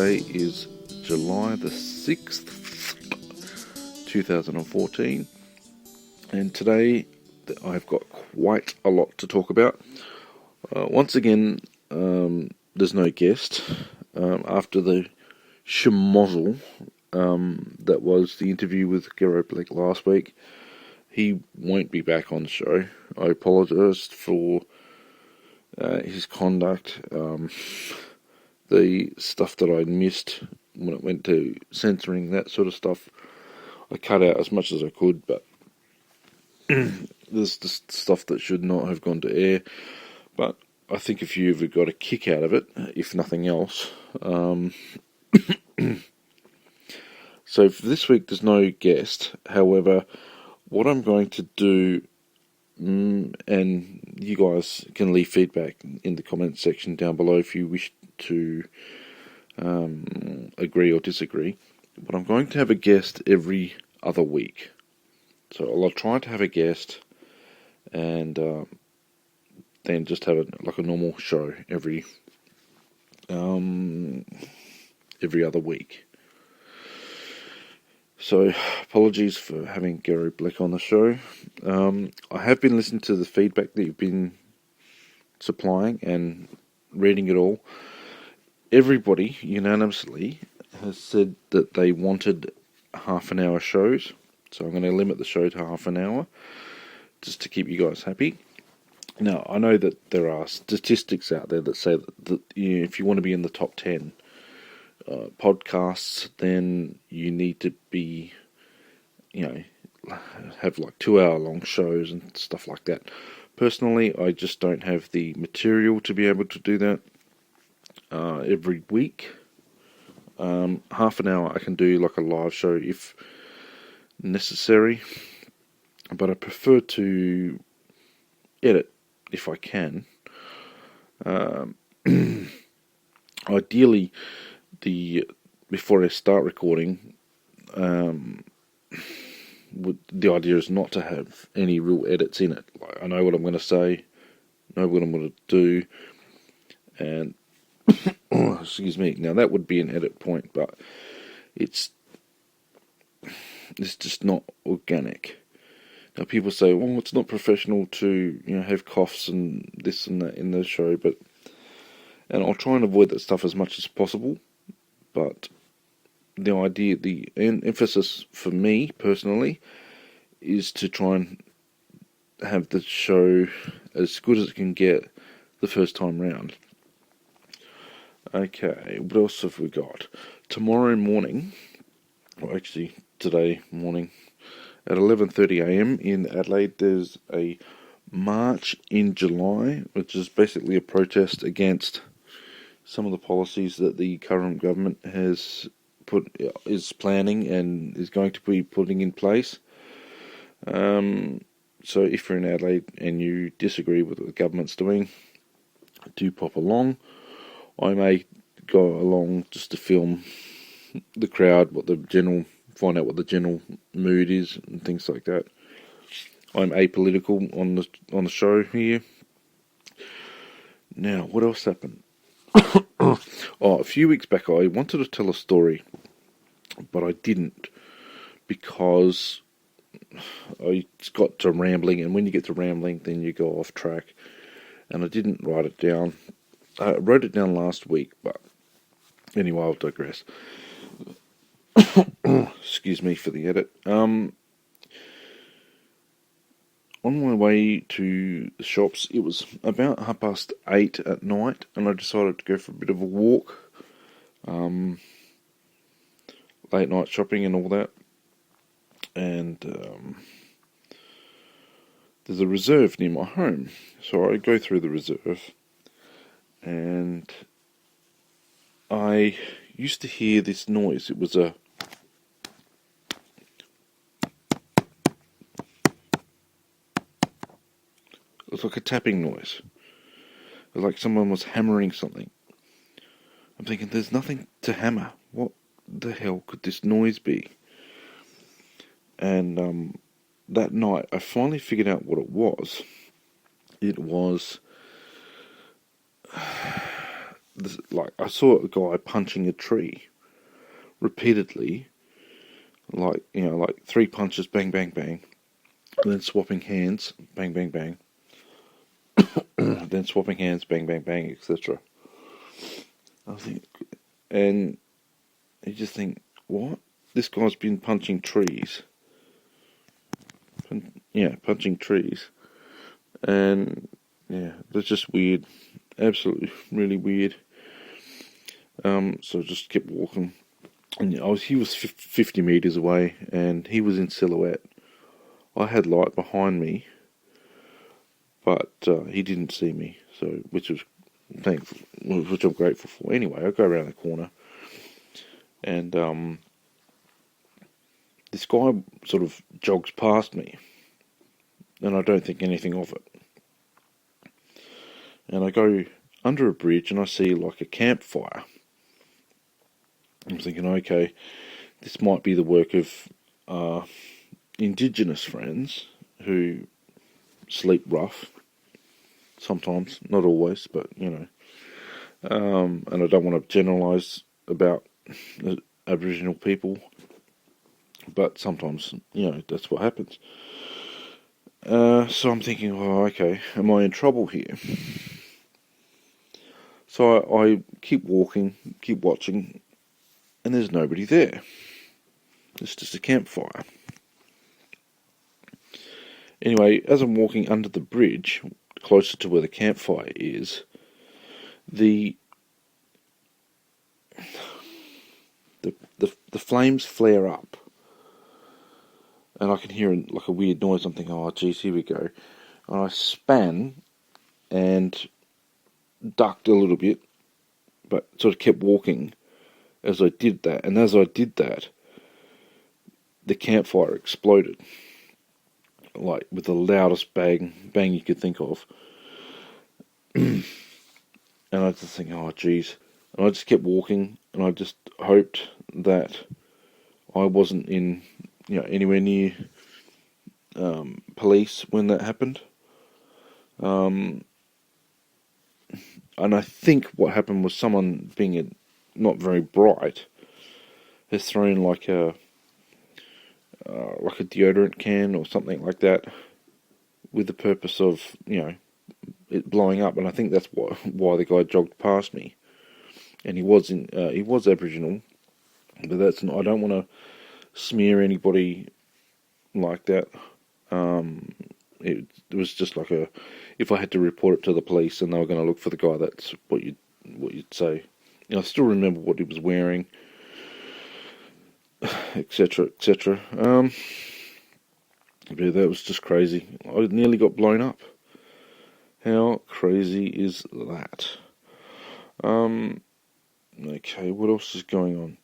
Today is July the 6th, 2014, and today I've got quite a lot to talk about. Once again, there's no guest. After the schmozzle that was the interview with Gero Blake last week, he won't be back on the show. I apologise for his conduct, the stuff that I missed when it went to censoring, that sort of stuff. I cut out as much as I could, but there's just stuff that should not have gone to air. But I think if you've got a kick out of it, if nothing else. So for this week, there's no guest. However, what I'm going to do, and you guys can leave feedback in the comment section down below if you wish to agree or disagree, but I'm going to have a guest every other week. So I'll try to have a guest and then just have it like a normal show every other week. So, apologies for having Gary Black on the show. I have been listening to the feedback that you've been supplying and reading it all. Everybody unanimously has said that they wanted half an hour shows. So I'm going to limit the show to half an hour just to keep you guys happy. Now, I know that there are statistics out there that say that if you want to be in the top 10 podcasts, then you need to be, have like 2-hour long shows and stuff like that. Personally, I just don't have the material to be able to do that every week. Half an hour I can do like a live show if necessary, but I prefer to edit if I can. Ideally, before I start recording, the idea is not to have any real edits in it. Like, I know what I'm going to say, know what I'm going to do, and excuse me. Now that would be an edit point, but it's just not organic. Now people say, well, it's not professional to have coughs and this and that in the show, and I'll try and avoid that stuff as much as possible. But the idea, the emphasis for me personally, is to try and have the show as good as it can get the first time round. Okay, what else have we got? Tomorrow morning, or actually today morning, at 11:30am in Adelaide, there's a march in July, which is basically a protest against some of the policies that the current government is planning and is going to be putting in place. So if you're in Adelaide and you disagree with what the government's doing, do pop along. I may go along just to film the crowd, find out what the general mood is and things like that. I'm apolitical on the show here. Now, what else happened? A few weeks back I wanted to tell a story, but I didn't, because I got to rambling, and when you get to rambling, then you go off track, and I didn't write it down. I wrote it down last week, but anyway, I'll digress. Excuse me for the edit. On my way to the shops, it was about 8:30 at night, and I decided to go for a bit of a walk. Late night shopping and all that. And there's a reserve near my home. So I go through the reserve, and I used to hear this noise. It was like a tapping noise. It was like someone was hammering something. I'm thinking, there's nothing to hammer. What the hell could this noise be? And that night, I finally figured out what it was. It was I saw a guy punching a tree repeatedly, like 3 punches, bang, bang, bang, and then swapping hands, bang, bang, bang, then swapping hands, bang, bang, bang, etc. I think, and you just think, what? This guy's been punching trees. Punching trees. And, yeah, that's just weird. Absolutely, really weird. So I just kept walking. And he was 50 metres away, and he was in silhouette. I had light behind me, but he didn't see me, so which I'm grateful for. Anyway, I go around the corner, and this guy sort of jogs past me, and I don't think anything of it. And I go under a bridge, and I see like a campfire. I'm thinking, okay, this might be the work of Indigenous friends who sleep rough. Sometimes, not always, but and I don't want to generalise about Aboriginal people, but sometimes, that's what happens. So I'm thinking, oh, okay, am I in trouble here? So I keep walking, keep watching, and there's nobody there. It's just a campfire. Anyway, as I'm walking under the bridge, closer to where the campfire is, the flames flare up, and I can hear like a weird noise. I'm thinking, oh, geez, here we go. And I span and ducked a little bit, but sort of kept walking as I did that. And as I did that, the campfire exploded, like with the loudest bang you could think of. And I just think, oh, geez. And I just kept walking, and I just hoped that I wasn't in, anywhere near police when that happened. And I think what happened was someone, being not very bright, has thrown like a deodorant can or something like that, with the purpose of it blowing up. And I think that's why the guy jogged past me. And he was Aboriginal, but that's not. I don't want to smear anybody like that. It was just like if I had to report it to the police and they were going to look for the guy, that's what you'd say. I still remember what he was wearing, etc., etc. Yeah, that was just crazy. I nearly got blown up. How crazy is that? Okay, what else is going on?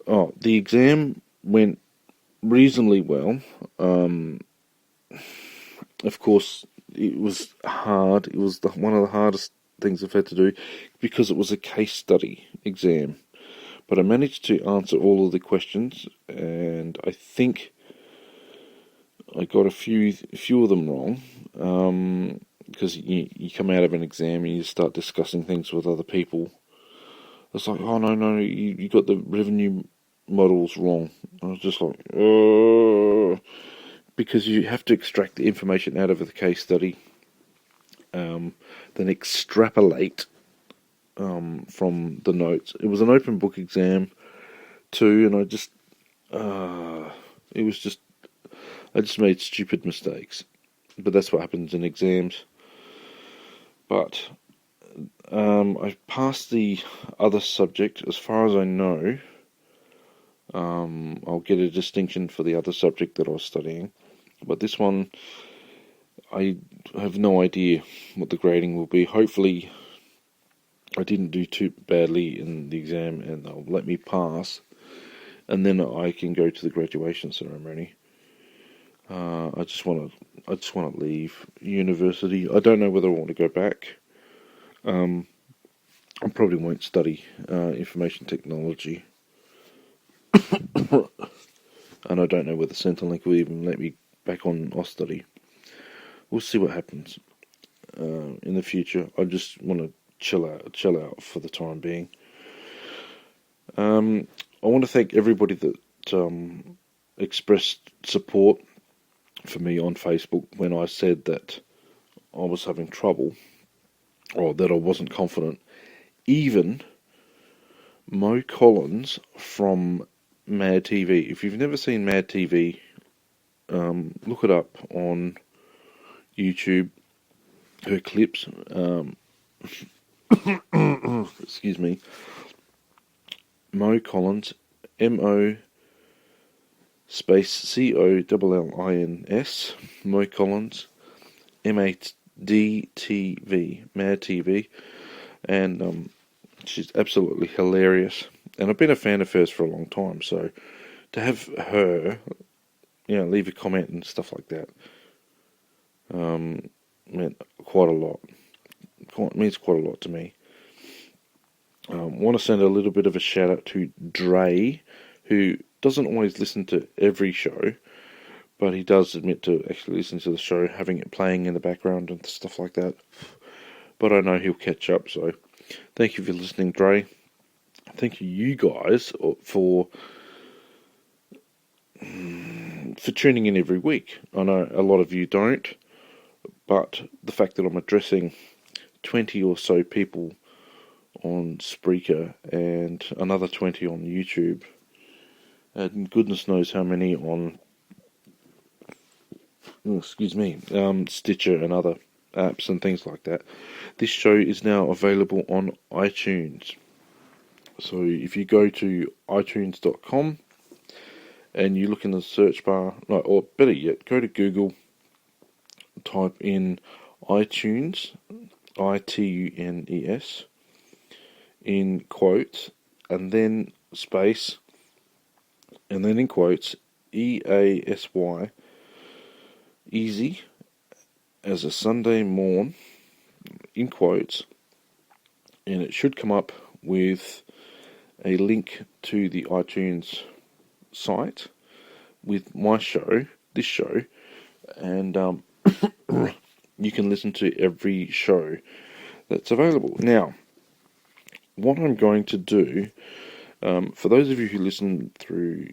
Oh, the exam went reasonably well. Of course, it was hard. It was one of the hardest things I've had to do because it was a case study exam. But I managed to answer all of the questions, and I think I got a few of them wrong. Because you come out of an exam and you start discussing things with other people. It's like, oh, no, you got the revenue models wrong. I was just like, because you have to extract the information out of the case study, then extrapolate from the notes. It was an open book exam too, and I just made stupid mistakes. But that's what happens in exams. But I passed the other subject. As far as I know, I'll get a distinction for the other subject that I was studying. But this one, I have no idea what the grading will be. Hopefully, I didn't do too badly in the exam and they'll let me pass. And then I can go to the graduation ceremony. I just want to leave university. I don't know whether I want to go back. I probably won't study information technology, and I don't know whether Centrelink will even let me back on study. We'll see what happens in the future. I just want to chill out for the time being. I want to thank everybody that expressed support for me on Facebook when I said that I was having trouble, or that I wasn't confident. Even Mo Collins from Mad TV. If you've never seen Mad TV, look it up on YouTube. Her clips. Excuse me. Mo Collins, MO space COLLINS, Mo Collins, MADTV, Mad TV, and she's absolutely hilarious. And I've been a fan of hers for a long time, so to have her, leave a comment and stuff like that, meant quite a lot. Means quite a lot to me. Want to send a little bit of a shout out to Dre, who doesn't always listen to every show, but he does admit to actually listening to the show, having it playing in the background and stuff like that. But I know he'll catch up, so thank you for listening, Dre. Thank you guys for tuning in every week. I know a lot of you don't, but the fact that I'm addressing 20 or so people on Spreaker and another 20 on YouTube, and goodness knows how many on Stitcher and other apps and things like that. This show is now available on iTunes. So if you go to iTunes.com and you look in the search bar, or better yet, go to Google, type in iTunes, ITUNES, in quotes, and then space, and then in quotes, EASY, easy, as a Sunday morn, in quotes, and it should come up with a link to the iTunes site with my show, this show, and you can listen to every show that's available. Now, what I'm going to do, for those of you who listen through,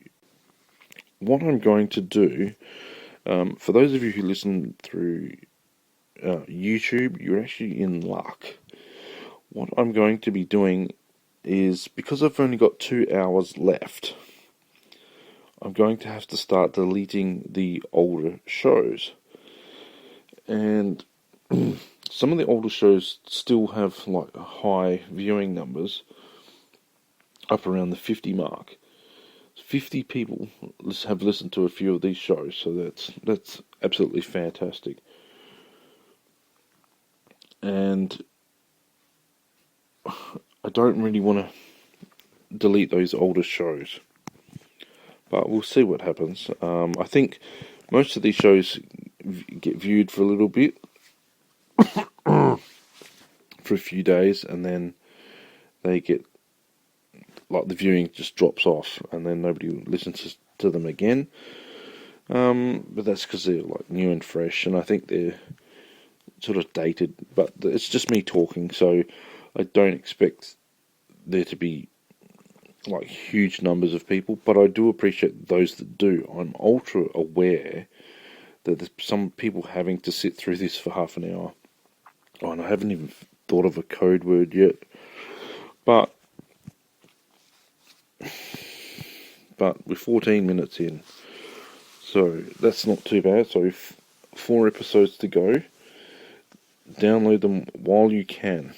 YouTube, you're actually in luck. What I'm going to be doing is, because I've only got 2 hours left, I'm going to have to start deleting the older shows. And some of the older shows still have like high viewing numbers, up around the 50 mark. 50 people have listened to a few of these shows, so that's absolutely fantastic. And I don't really want to delete those older shows, but we'll see what happens. I think most of these shows get viewed for a little bit, for a few days, and then they get, like, the viewing just drops off, and then nobody listens to them again. But that's because they're like new and fresh, and I think they're sort of dated. But it's just me talking, so I don't expect there to be like huge numbers of people, but I do appreciate those that do. I'm ultra aware that there's some people having to sit through this for half an hour. Oh, and I haven't even thought of a code word yet, but we're 14 minutes in, so that's not too bad. So 4 episodes to go. Download them while you can.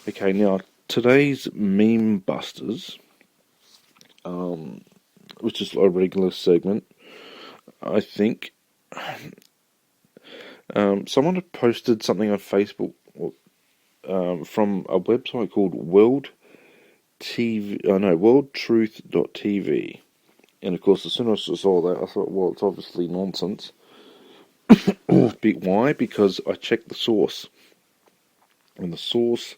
Okay, now today's meme busters, which is a regular segment, I think. Someone had posted something on Facebook from a website called worldtruth.tv. And of course, as soon as I saw that, I thought, well, it's obviously nonsense. Why? Because I checked the source. And the source,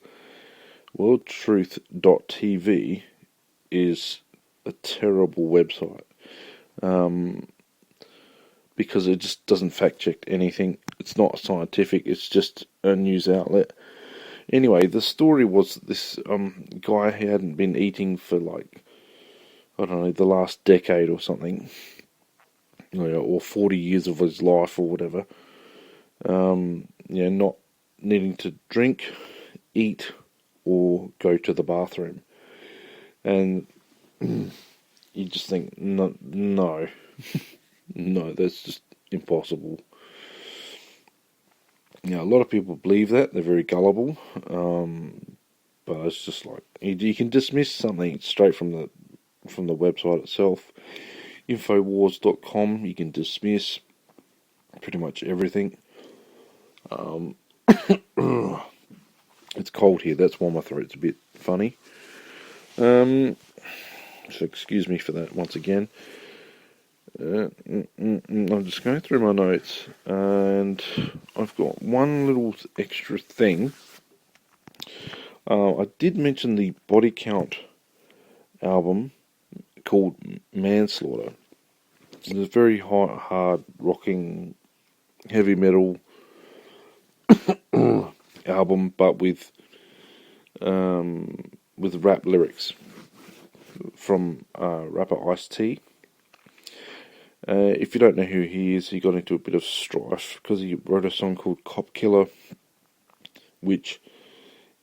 worldtruth.tv, is a terrible website. Because it just doesn't fact check anything. It's not scientific, it's just a news outlet. Anyway, the story was this guy who hadn't been eating for like, I don't know, the last decade or something, or 40 years of his life or whatever. Not needing to drink, eat, or go to the bathroom. And you just think, no, no, that's just impossible. A lot of people believe that. They're very gullible. But it's just like, you can dismiss something straight from the website itself. Infowars.com, you can dismiss pretty much everything. It's cold here, that's why my throat's a bit funny. So excuse me for that once again. I'm just going through my notes, and I've got one little extra thing. I did mention the Body Count album called Manslaughter. It's a very hard rocking, heavy metal album, but with rap lyrics from rapper Ice-T. If you don't know who he is, he got into a bit of strife because he wrote a song called Cop Killer, which,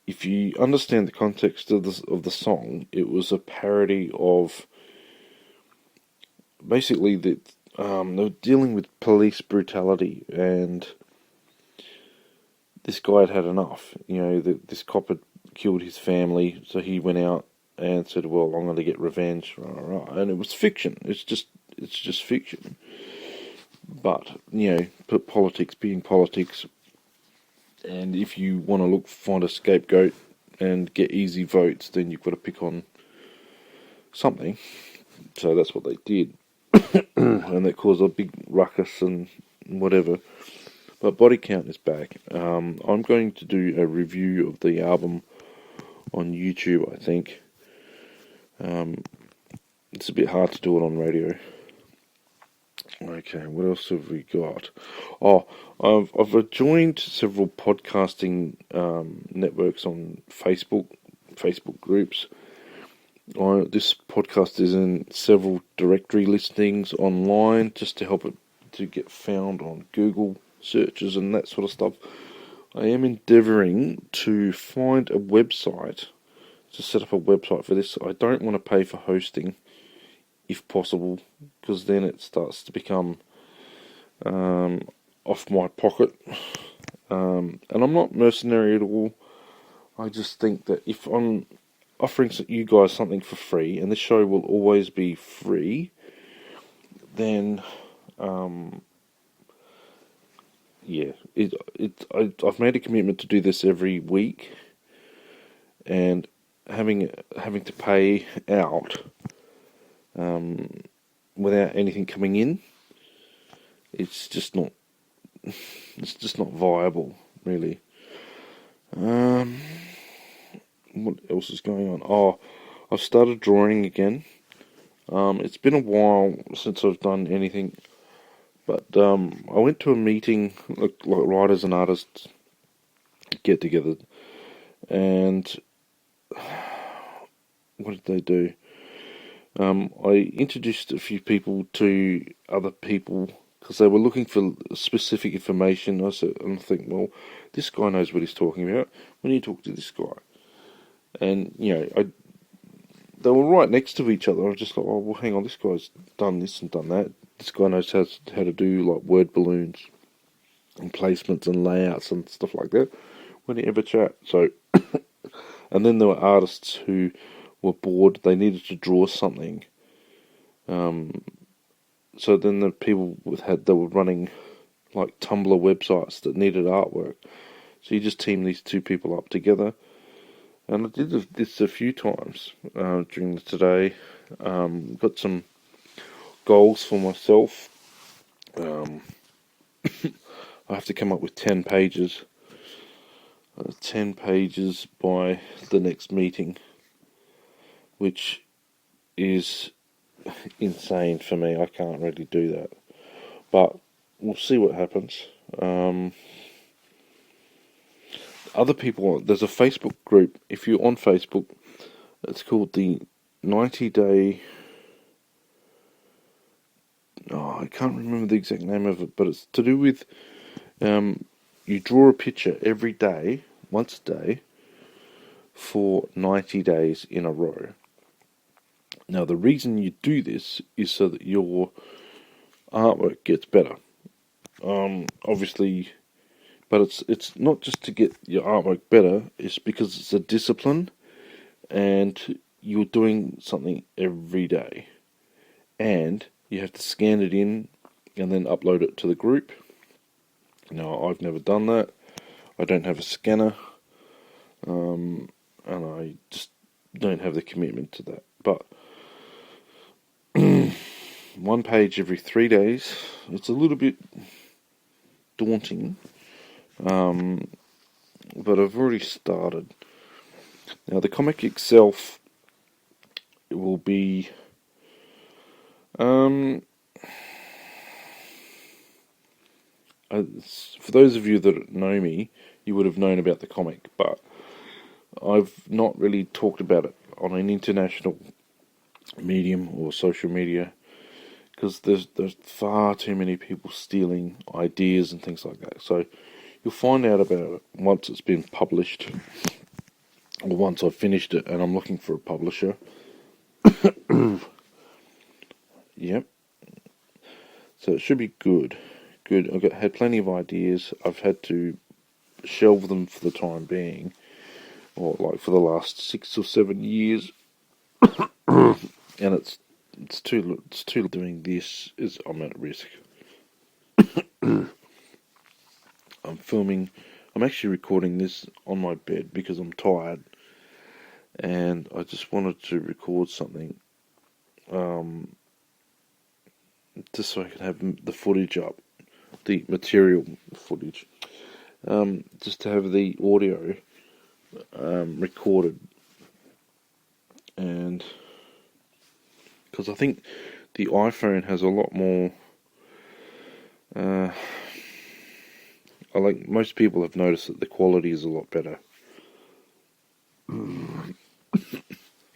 if you understand the context of the song, it was a parody of basically they were dealing with police brutality, and this guy had enough. This cop had killed his family, so he went out and said, "Well, I'm going to get revenge." And it was fiction. It's just fiction. But put politics being politics, and if you want to find a scapegoat and get easy votes, then you've got to pick on something. So that's what they did, and that caused a big ruckus and whatever. But Body Count is back. I'm going to do a review of the album on YouTube, I think. It's a bit hard to do it on radio. Okay, what else have we got? I've joined several podcasting networks on Facebook groups. This podcast is in several directory listings online just to help it to get found on Google searches and that sort of stuff. I am endeavouring to find a website, to set up a website for this. I don't want to pay for hosting, if possible, because then it starts to become off my pocket. And I'm not mercenary at all. I just think that if I'm offering you guys something for free, and this show will always be free, then I've made a commitment to do this every week, and having to pay out without anything coming in, it's just not viable, really. What else is going on? I've started drawing again. It's been a while since I've done anything, but I went to a meeting, like writers and artists get together, and what did they do? I introduced a few people to other people because they were looking for specific information. I think, well, this guy knows what he's talking about. We need to talk to this guy. And, they were right next to each other. I was just like, oh, well, hang on, this guy's done this and done that. This guy knows how to do, like, word balloons and placements and layouts and stuff like that. We didn't ever chat. So, and then there were artists who were bored. They needed to draw something. So then the people they were running, like, Tumblr websites that needed artwork. So you just team these two people up together. And I did this a few times during the today. Got some goals for myself. I have to come up with 10 pages. 10 pages by the next meeting, which is insane for me. I can't really do that. But we'll see what happens. other people, there's a Facebook group. If you're on Facebook, it's called the 90-day. Oh, I can't remember the exact name of it, but it's to do with you draw a picture every day, once a day, for 90 days in a row. Now, the reason you do this is so that your artwork gets better. Obviously, but it's not just to get your artwork better. It's because it's a discipline, and you're doing something every day, and you have to scan it in and then upload it to the group. Now, I've never done that. I don't have a scanner, and I just don't have the commitment to that. But one page every 3 days, it's a little bit daunting, but I've already started. Now, the comic itself, it will be for those of you that know me, you would have known about the comic, but I've not really talked about it on an international medium or social media, because there's far too many people stealing ideas and things like that. So you'll find out about it once it's been published, or once I've finished it and I'm looking for a publisher. Yep. So it should be good. I've had plenty of ideas. I've had to shelve them for the time being, or like for the last 6 or 7 years, and it's too doing this is I'm at risk. I'm actually recording this on my bed because I'm tired, and I just wanted to record something, just so I can have the footage up, the material footage, just to have the audio recorded, and because I think the iPhone has a lot more. I like most people have noticed that the quality is a lot better. I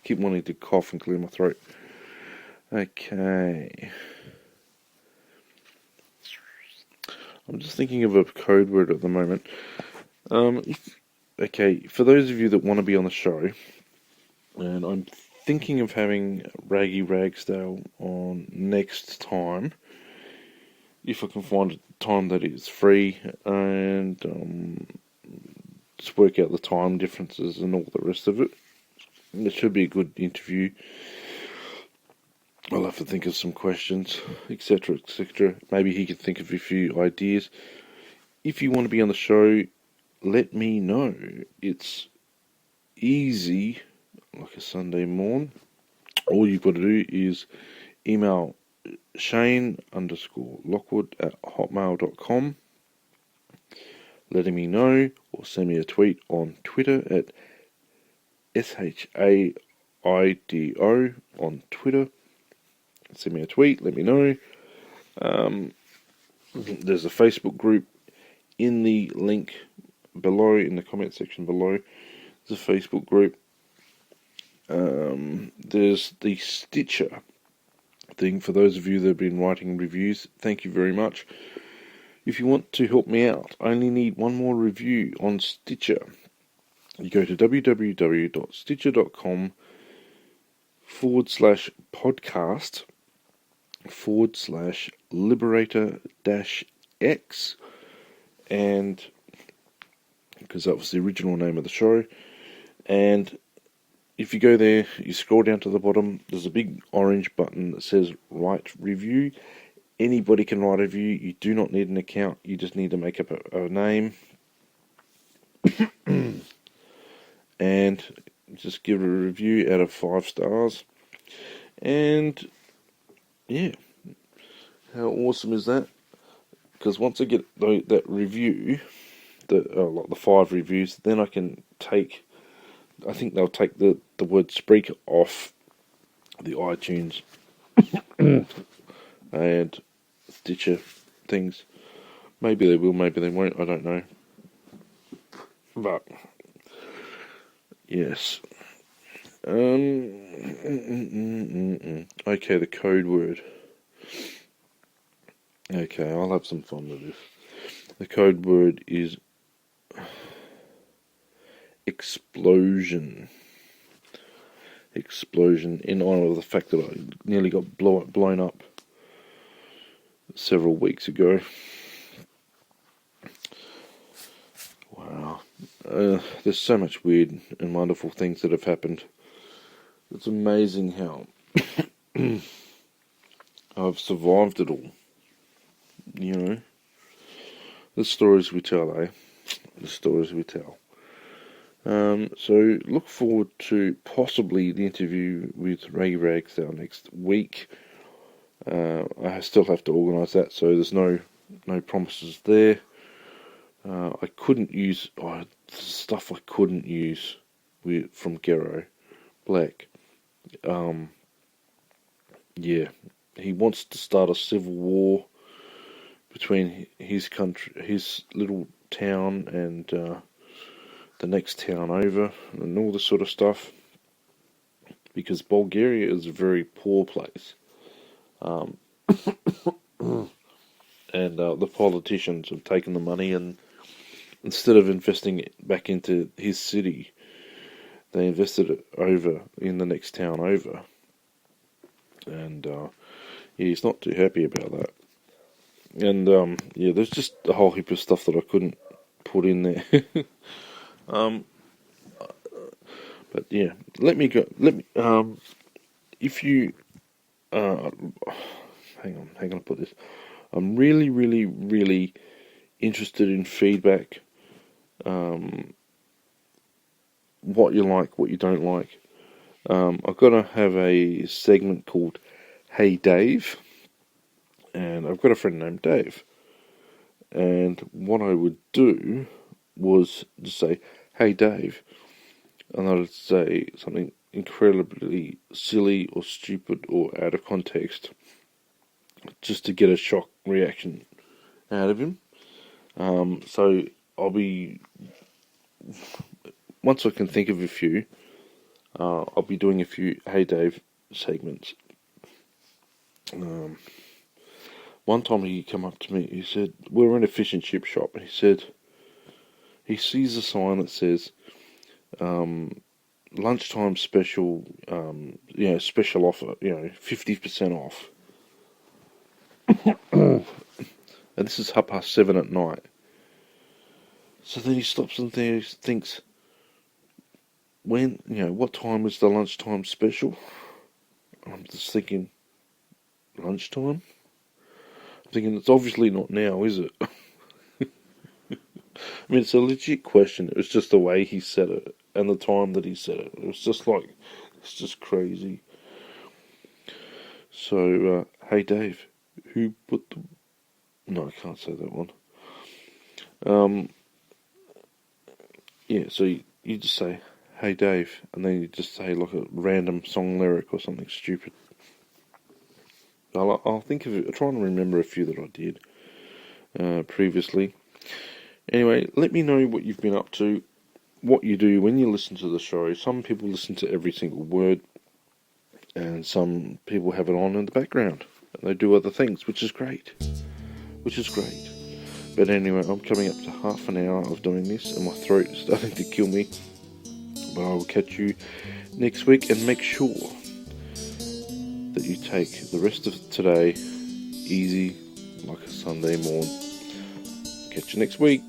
keep wanting to cough and clear my throat. Okay. I'm just thinking of a code word at the moment. For those of you that want to be on the show, and I'm thinking of having Raggy Ragsdale on next time, if I can find a time that is free, and just work out the time differences and all the rest of it. It should be a good interview. I'll have to think of some questions, etc., etc. Maybe he can think of a few ideas. If you want to be on the show, let me know. It's easy, like a Sunday morn. All you've got to do is email Shane_Lockwood@hotmail.com, letting me know, or send me a tweet on Twitter at SHAIDO on Twitter. Send me a tweet, let me know. There's a Facebook group in the link below, in the comment section below. There's a Facebook group. There's the Stitcher thing for those of you that have been writing reviews. Thank you very much. If you want to help me out, I only need one more review on Stitcher. You go to www.stitcher.com/podcast/liberator-x, and because that was the original name of the show. And if you go there, you scroll down to the bottom, there's a big orange button that says write review. Anybody can write a review. You do not need an account. You just need to make up a name and just give a review out of 5 stars. And yeah, how awesome is that? Because once I get that review, like the 5 reviews, then I can take. I think they'll take the word Spreaker off the iTunes and Stitcher things. Maybe they will, maybe they won't, I don't know. But yes. Okay, the code word. Okay, I'll have some fun with this. The code word is explosion. Explosion, in honour of the fact that I nearly got blown up several weeks ago. Wow. There's so much weird and wonderful things that have happened. It's amazing how I've survived it all. You know, the stories we tell, eh? The stories we tell. So look forward to possibly the interview with Ray Ragsdale next week. I still have to organise that, so there's no promises there. I couldn't use stuff I couldn't use from Gero Black. Yeah, he wants to start a civil war between his country, his little town, and the next town over, and all this sort of stuff. Because Bulgaria is a very poor place, and the politicians have taken the money, and instead of investing it back into his city, they invested it over in the next town over. And he's not too happy about that. And there's just a whole heap of stuff that I couldn't put in there. But yeah, let me go. If you hang on, how can I put this? I'm really, really, really interested in feedback. What you like, what you don't like. I've got to have a segment called Hey Dave, and I've got a friend named Dave, and what I would do was just say, Hey Dave, and I would say something incredibly silly or stupid or out of context, just to get a shock reaction out of him. So I'll be, once I can think of a few, I'll be doing a few Hey Dave segments. One time he came up to me, he said, we're in a fish and chip shop, and he said, he sees a sign that says, lunchtime special, special offer, 50% off. And this is 7:30 at night. So then he stops and thinks, what time is the lunchtime special? I'm just thinking, lunchtime? I'm thinking, it's obviously not now, is it? I mean, it's a legit question. It was just the way he said it and the time that he said it. It was just like, it's just crazy. So, hey Dave, who put the... No, I can't say that one. So you just say, hey Dave, and then you just say like a random song lyric or something stupid. I'll think of it. I'll try and remember a few that I did previously. Anyway, let me know what you've been up to, what you do when you listen to the show. Some people listen to every single word, and some people have it on in the background, and they do other things, which is great. But anyway, I'm coming up to half an hour of doing this, and my throat is starting to kill me. But I will catch you next week, and make sure that you take the rest of today easy, like a Sunday morn. Catch you next week.